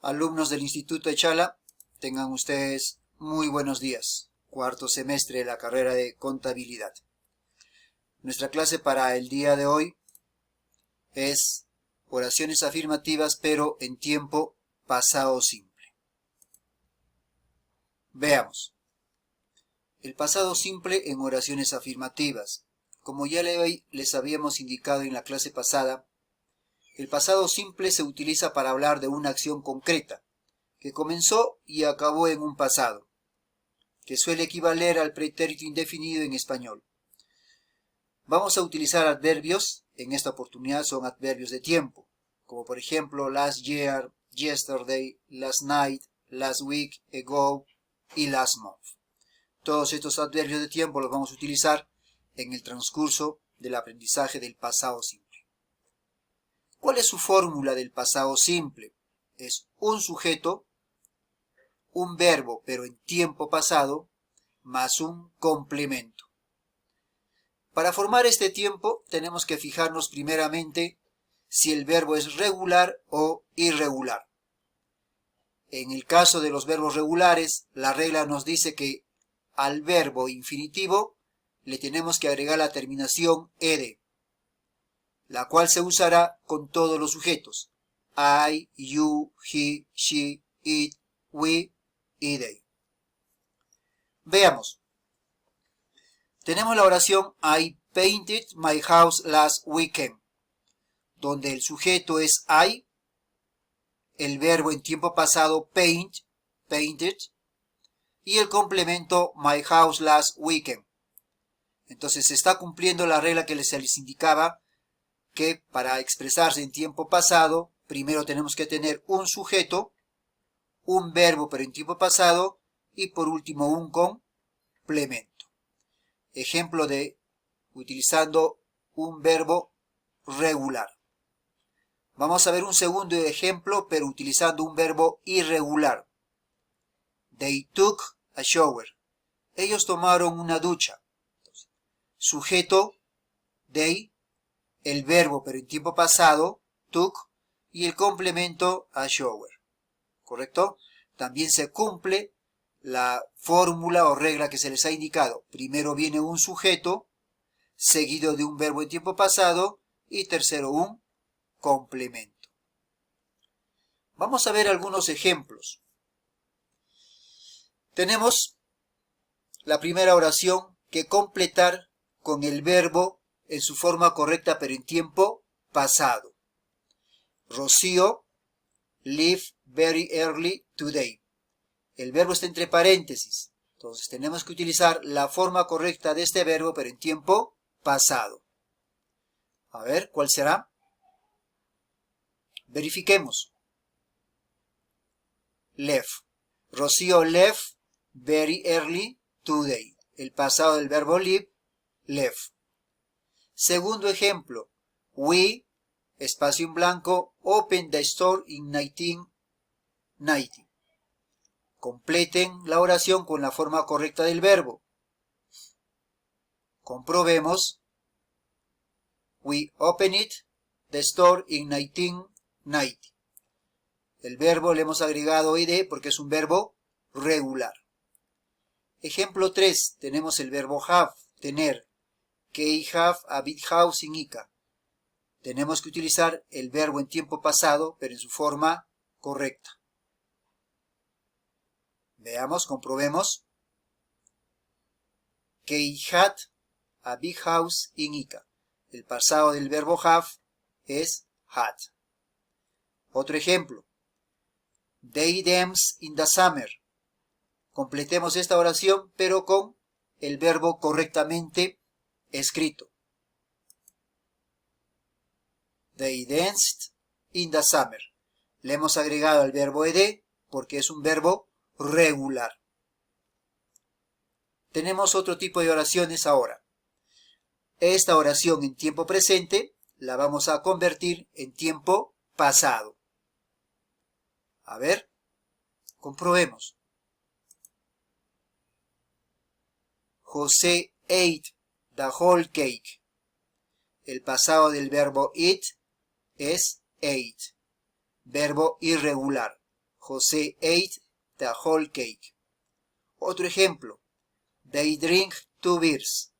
Alumnos del Instituto Echala, tengan ustedes muy buenos días. Cuarto semestre de la carrera de Contabilidad. Nuestra clase para el día de hoy es oraciones afirmativas, pero en tiempo pasado simple. Veamos. El pasado simple en oraciones afirmativas. Como ya les habíamos indicado en la clase pasada, el pasado simple se utiliza para hablar de una acción concreta, que comenzó y acabó en un pasado, que suele equivaler al pretérito indefinido en español. Vamos a utilizar adverbios, en esta oportunidad son adverbios de tiempo, como por ejemplo last year, yesterday, last night, last week, ago y last month. Todos estos adverbios de tiempo los vamos a utilizar en el transcurso del aprendizaje del pasado simple. ¿Cuál es su fórmula del pasado simple? Es un sujeto, un verbo pero en tiempo pasado, más un complemento. Para formar este tiempo tenemos que fijarnos primeramente si el verbo es regular o irregular. En el caso de los verbos regulares, la regla nos dice que al verbo infinitivo le tenemos que agregar la terminación ed, la cual se usará con todos los sujetos: I, you, he, she, it, we y they. Veamos. Tenemos la oración I painted my house last weekend, donde el sujeto es I, el verbo en tiempo pasado paint, painted, y el complemento my house last weekend. Entonces se está cumpliendo la regla que se les indicaba, que para expresarse en tiempo pasado, primero tenemos que tener un sujeto, un verbo pero en tiempo pasado, y por último un complemento. Ejemplo de utilizando un verbo regular. Vamos a ver un segundo ejemplo, pero utilizando un verbo irregular. They took a shower. Ellos tomaron una ducha. Entonces, sujeto, they, el verbo pero en tiempo pasado, took, y el complemento a shower. ¿Correcto? También se cumple la fórmula o regla que se les ha indicado. Primero viene un sujeto, seguido de un verbo en tiempo pasado, y tercero un complemento. Vamos a ver algunos ejemplos. Tenemos la primera oración que completar con el verbo en su forma correcta pero en tiempo pasado. Rocío left very early today. El verbo está entre paréntesis, entonces tenemos que utilizar la forma correcta de este verbo pero en tiempo pasado. A ver, ¿cuál será? Verifiquemos. Left. Rocío left very early today. El pasado del verbo leave, left. Segundo ejemplo. We, espacio en blanco, opened the store in 1990. Completen la oración con la forma correcta del verbo. Comprobemos. We opened the store in 1990. El verbo le hemos agregado ed porque es un verbo regular. Ejemplo 3. Tenemos el verbo have, tener. Kay have a big house in Ica. Tenemos que utilizar el verbo en tiempo pasado, pero en su forma correcta. Veamos, comprobemos. Kay had a big house in Ica. El pasado del verbo have es had. Otro ejemplo. They dance in the summer. Completemos esta oración, pero con el verbo correctamente escrito. They danced in the summer. Le hemos agregado el verbo ed porque es un verbo regular. Tenemos otro tipo de oraciones ahora. Esta oración en tiempo presente la vamos a convertir en tiempo pasado. A ver, comprobemos. José ate the whole cake. El pasado del verbo eat es ate, verbo irregular. José ate the whole cake. Otro ejemplo. They drink 2 beers.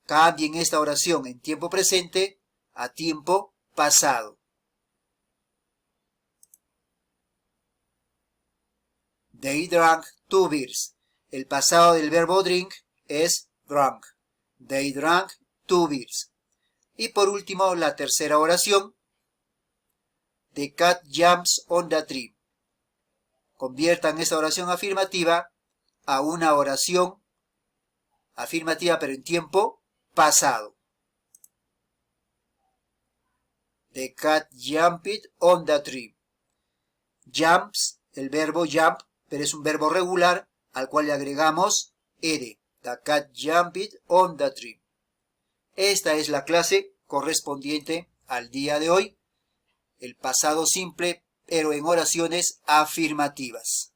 Cambien esta oración en tiempo presente a tiempo pasado. They drank 2 beers. El pasado del verbo drink es drunk. They drank 2 beers. Y por último, la tercera oración. The cat jumps on the tree. Conviertan esa oración afirmativa a una oración afirmativa pero en tiempo pasado. The cat jumped on the tree. Jumps, el verbo jump, pero es un verbo regular al cual le agregamos ed. The cat jumped on the tree. Esta es la clase correspondiente al día de hoy. El pasado simple, pero en oraciones afirmativas.